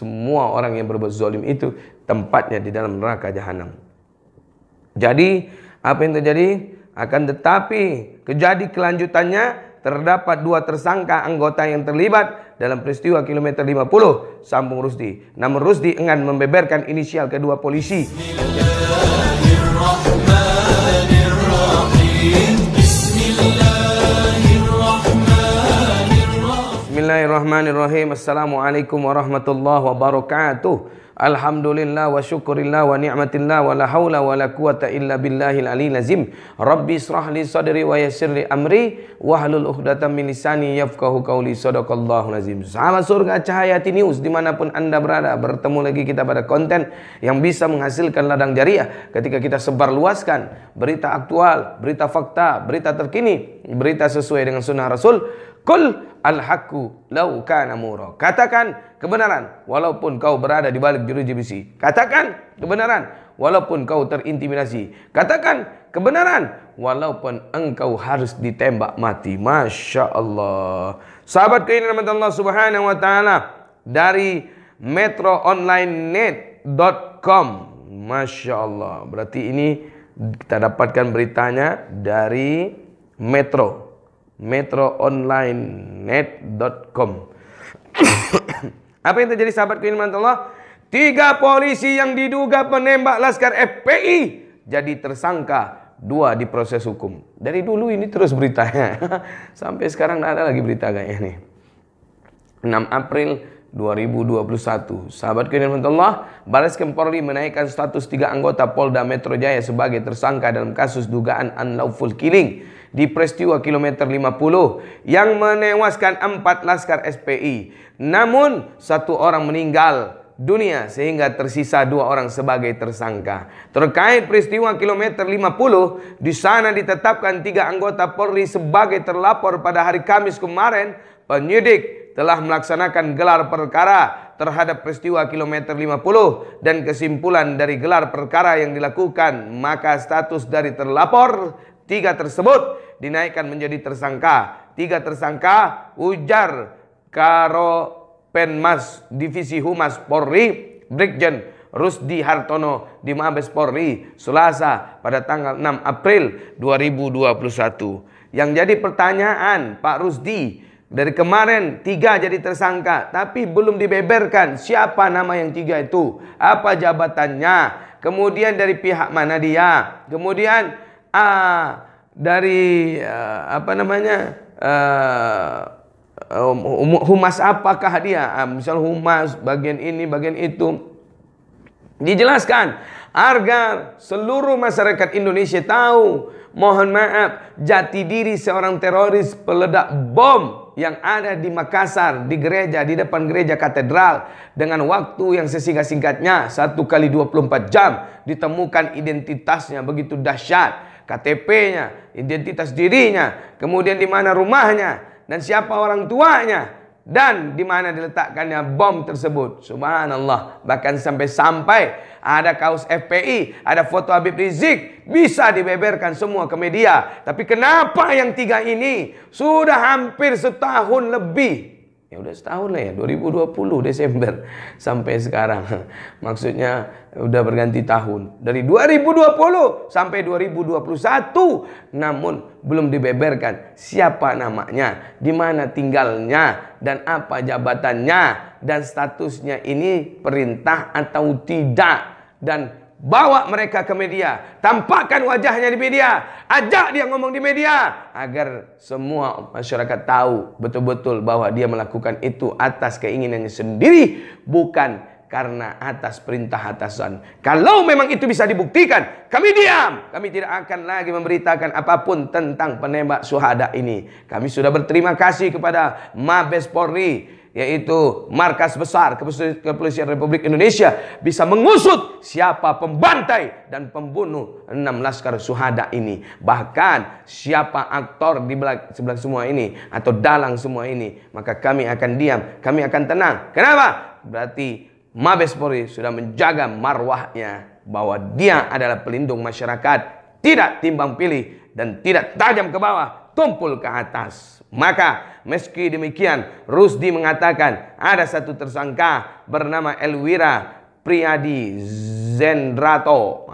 semua orang yang berbuat zalim itu tempatnya di dalam neraka jahanam. Jadi apa yang terjadi? Akan tetapi kejadi kelanjutannya terdapat 2 tersangka anggota yang terlibat dalam peristiwa kilometer 50 Sambung Rusdi. Namun Rusdi enggan membeberkan inisial kedua polisi. Bismillahirrahmanirrahim. Assalamualaikum warahmatullahi wabarakatuh. Alhamdulillah wa syukurillah wa ni'matillah wa la hawla wa la quwata illa billahil aliyil azim. Rabbi israh li sadri wa yassir li amri wahlul 'uqdatam min lisani yafqahu qawli. Shadaqallahul azim. Sahabat surga Cahayati News dimanapun Anda berada, bertemu lagi kita pada konten yang bisa menghasilkan ladang jariah ketika kita sebarluaskan berita aktual, berita fakta, berita terkini, berita sesuai dengan sunnah Rasul. Qul al-haqqu law kana mura. Katakan kebenaran walaupun kau berada di balik jeruji besi. Katakan kebenaran walaupun kau terintimidasi. Katakan kebenaran walaupun engkau harus ditembak mati. Masya Allah. Sahabat keinginan Allah Subhanahu wa taala dari metroonlinenet.com. Masya Allah. Berarti ini kita dapatkan beritanya dari metroonlinenet.com. Apa yang terjadi sahabat keinginan Allah? 3 polisi yang diduga penembak Laskar FPI jadi tersangka, 2 diproses hukum. Dari dulu ini terus beritanya. Sampai sekarang tidak ada lagi berita kayaknya nih. 6 April 2021. Sahabat keinginan Allah, Barreskrim Polri menaikkan status 3 anggota Polda Metro Jaya sebagai tersangka dalam kasus dugaan unlawful killing di peristiwa kilometer 50 yang menewaskan 4 Laskar SPI. Namun 1 orang meninggal dunia sehingga tersisa 2 orang sebagai tersangka. Terkait peristiwa kilometer 50, di sana ditetapkan 3 anggota Polri sebagai terlapor pada hari Kamis kemarin. Penyidik telah melaksanakan gelar perkara terhadap peristiwa kilometer 50 dan kesimpulan dari gelar perkara yang dilakukan, maka status dari terlapor 3 tersebut dinaikkan menjadi tersangka. 3 tersangka ujar Karopenmas Divisi Humas Polri Brigjen Rusdi Hartono di Mabes Polri Selasa pada tanggal 6 April 2021. Yang jadi pertanyaan, Pak Rusdi, dari kemarin 3 jadi tersangka, tapi belum dibeberkan siapa nama yang 3 itu, apa jabatannya, kemudian dari pihak mana dia, kemudian dari humas apakah dia, misal humas bagian ini bagian itu, dijelaskan agar seluruh masyarakat Indonesia tahu. Mohon maaf, jati diri seorang teroris peledak bom yang ada di Makassar, di gereja, di depan gereja katedral, dengan waktu yang sesingkat-singkatnya 1 kali 24 jam ditemukan identitasnya begitu dahsyat, KTP-nya, identitas dirinya, kemudian di mana rumahnya dan siapa orang tuanya dan di mana diletakkannya bom tersebut. Subhanallah, bahkan sampai ada kaos FPI, ada foto Habib Rizik, bisa dibeberkan semua ke media. Tapi kenapa yang 3 ini sudah hampir setahun lebih? Ya udah setahun lah ya, 2020 Desember sampai sekarang. Maksudnya udah berganti tahun. Dari 2020 sampai 2021. Namun belum dibeberkan siapa namanya, di mana tinggalnya, dan apa jabatannya, dan statusnya ini perintah atau tidak. Dan bawa mereka ke media, tampakkan wajahnya di media, ajak dia ngomong di media, agar semua masyarakat tahu betul-betul bahwa dia melakukan itu atas keinginannya sendiri, bukan karena atas perintah atasan. Kalau memang itu bisa dibuktikan, kami diam. Kami tidak akan lagi memberitakan apapun tentang penembak syuhada ini. Kami sudah berterima kasih kepada Mabes Polri, yaitu markas besar Kepolisian Republik Indonesia, bisa mengusut siapa pembantai dan pembunuh 6 Laskar Syuhada ini. Bahkan siapa aktor di sebelah semua ini atau dalang semua ini. Maka kami akan diam, kami akan tenang. Kenapa? Berarti Mabes Polri sudah menjaga marwahnya, bahwa dia adalah pelindung masyarakat, tidak timbang pilih dan tidak tajam ke bawah, tumpul ke atas. Maka meski demikian, Rusdi mengatakan ada satu tersangka bernama Elwira Priadi Zendrato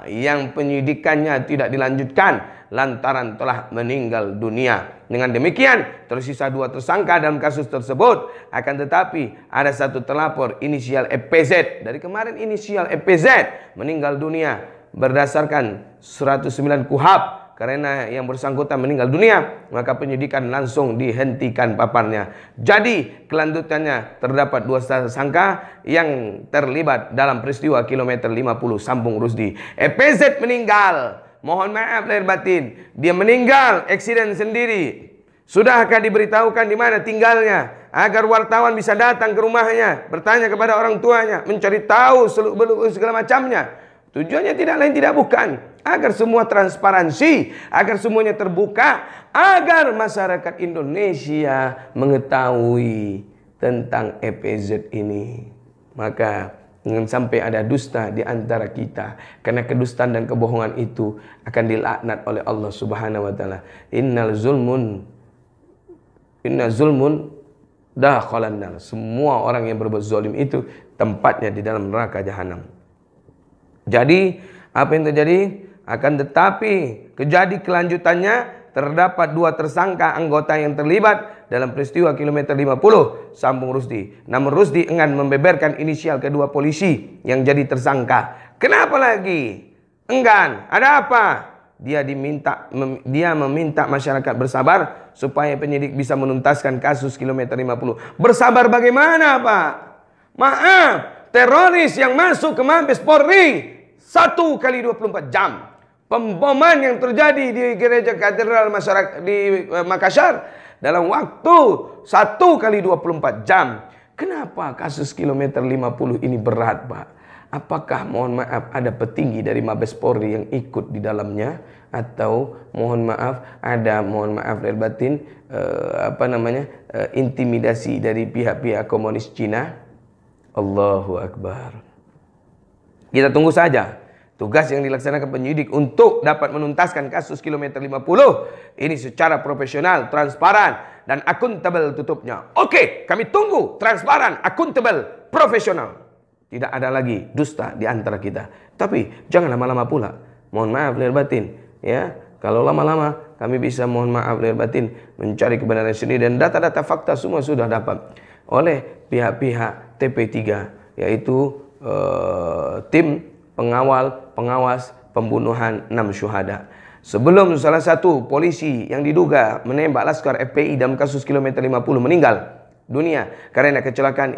yang penyidikannya tidak dilanjutkan lantaran telah meninggal dunia. Dengan demikian tersisa 2 tersangka dalam kasus tersebut. Akan tetapi ada satu terlapor inisial EPZ. Dari kemarin inisial EPZ meninggal dunia berdasarkan 109 KUHP. Karena yang bersangkutan meninggal dunia, maka penyidikan langsung dihentikan paparnya. Jadi kelanjutannya terdapat 2 tersangka yang terlibat dalam peristiwa kilometer 50 Sambung Rusdi. EPZ meninggal. Mohon maaf lahir batin, dia meninggal eksiden sendiri. Sudahkah diberitahukan di mana tinggalnya agar wartawan bisa datang ke rumahnya, bertanya kepada orang tuanya, mencari tahu segala macamnya? Tujuannya tidak lain tidak bukan agar semua transparansi, agar semuanya terbuka, agar masyarakat Indonesia mengetahui tentang EPZ ini. Maka jangan sampai ada dusta di antara kita, karena kedustaan dan kebohongan itu akan dilaknat oleh Allah Subhanahu wa taala. Inna zulmun dakhalan nar. Semua orang yang berbuat zalim itu tempatnya di dalam neraka jahanam. Jadi apa yang terjadi? Akan tetapi kejadi kelanjutannya terdapat 2 tersangka anggota yang terlibat dalam peristiwa kilometer 50 Sambung Rusdi. Namun Rusdi enggan membeberkan inisial kedua polisi yang jadi tersangka. Kenapa lagi? Enggan. Ada apa? Dia meminta masyarakat bersabar supaya penyidik bisa menuntaskan kasus kilometer 50. Bersabar bagaimana, Pak? Maaf, teroris yang masuk ke Mabes Polri 1 kali 24 jam. Pemboman yang terjadi di gereja katedral masyarakat di Makassar dalam waktu 1 kali 24 jam. Kenapa kasus kilometer 50 ini berat, Pak? Apakah mohon maaf ada petinggi dari Mabes Polri yang ikut di dalamnya, atau mohon maaf ada lahir batin intimidasi dari pihak-pihak komunis Cina? Allahu Akbar. Kita tunggu saja tugas yang dilaksanakan penyidik untuk dapat menuntaskan kasus kilometer 50 ini secara profesional, transparan, dan akuntabel tutupnya. Oke, kami tunggu transparan, akuntabel, profesional. Tidak ada lagi dusta di antara kita. Tapi jangan lama-lama pula. Mohon maaf lahir batin, ya. Kalau lama-lama kami bisa mohon maaf lahir batin mencari kebenaran sendiri, dan data-data fakta semua sudah dapat oleh pihak-pihak TP3, yaitu tim pengawas pembunuhan 6 syuhada. Sebelum salah satu polisi yang diduga menembak laskar FPI dalam kasus kilometer 50 meninggal dunia karena kecelakaan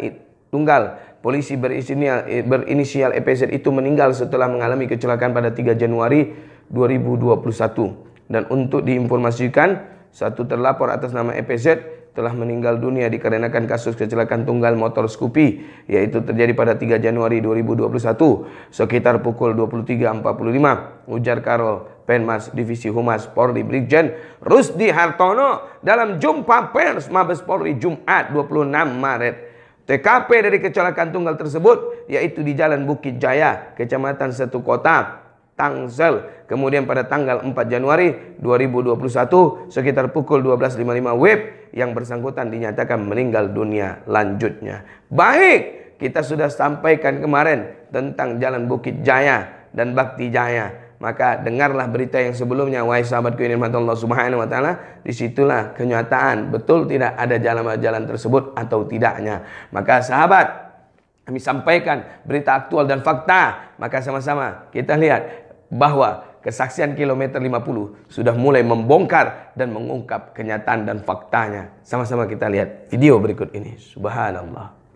tunggal, polisi berinisial EPZ itu meninggal setelah mengalami kecelakaan pada 3 Januari 2021. Dan untuk diinformasikan, satu terlapor atas nama EPZ telah meninggal dunia dikarenakan kasus kecelakaan tunggal motor Scoopy, yaitu terjadi pada 3 Januari 2021 sekitar pukul 23.45. Ujar Karo Penmas Divisi Humas Polri Brigjen Rusdi Hartono dalam jumpa pers Mabes Polri Jumat 26 Maret. TKP dari kecelakaan tunggal tersebut yaitu di Jalan Bukit Jaya, Kecamatan Setu Kota, Tangsel. Kemudian pada tanggal 4 Januari 2021 sekitar pukul 12.55 WIB yang bersangkutan dinyatakan meninggal dunia lanjutnya. Baik, kita sudah sampaikan kemarin tentang Jalan Bukit Jaya dan Bakti Jaya. Maka dengarlah berita yang sebelumnya, wahai sahabatku yang dirahmati Allah Subhanahu wa taala. Disitulah kenyataan betul tidak ada jalan tersebut atau tidaknya. Maka sahabat, kami sampaikan berita aktual dan fakta. Maka sama-sama kita lihat bahwa kesaksian kilometer 50 sudah mulai membongkar dan mengungkap kenyataan dan faktanya. Sama-sama kita lihat video berikut ini. Subhanallah.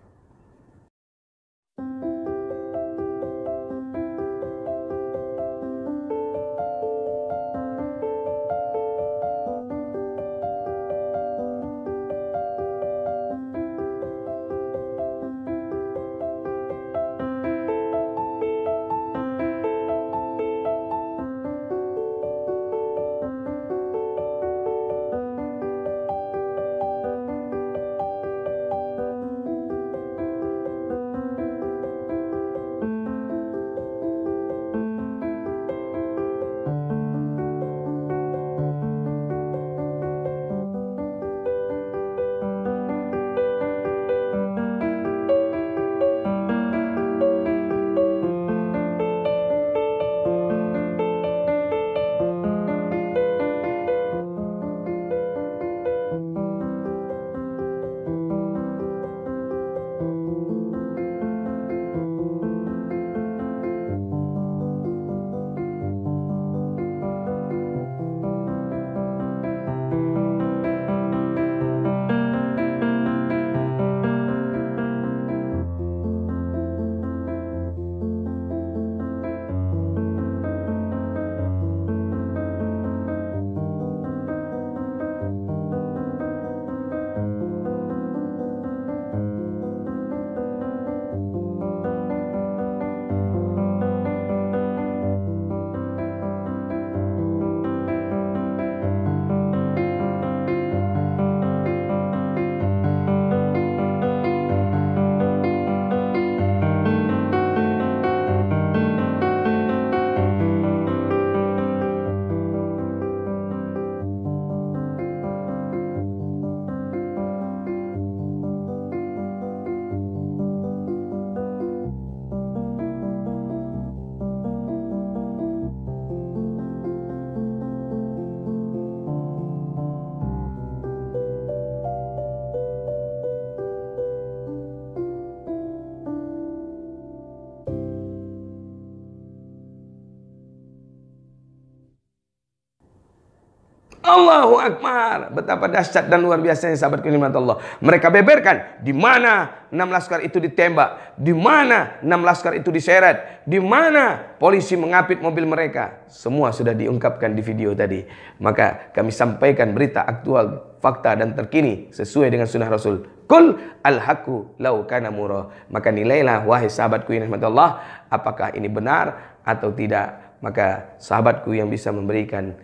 Allahu Akbar. Betapa dahsyat dan luar biasanya sahabatku nikmat Allah. Mereka beberkan di mana 6 laskar itu ditembak, di mana 6 laskar itu diseret, di mana polisi mengapit mobil mereka. Semua sudah diungkapkan di video tadi. Maka kami sampaikan berita aktual, fakta dan terkini sesuai dengan sunnah Rasul. Kul al-haqqu law kana mura. Maka nilailah wahai sahabatku yang rahmat Allah, apakah ini benar atau tidak. Maka sahabatku yang bisa memberikan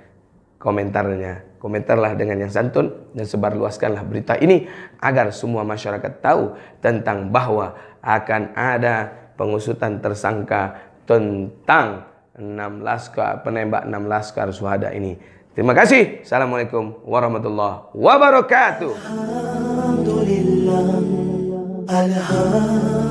komentarnya, komentarlah dengan yang santun dan sebarluaskanlah berita ini agar semua masyarakat tahu tentang bahwa akan ada pengusutan tersangka tentang 6 laskar penembak 6 laskar syuhada ini. Terima kasih. Assalamualaikum warahmatullahi wabarakatuh. Alhamdulillah.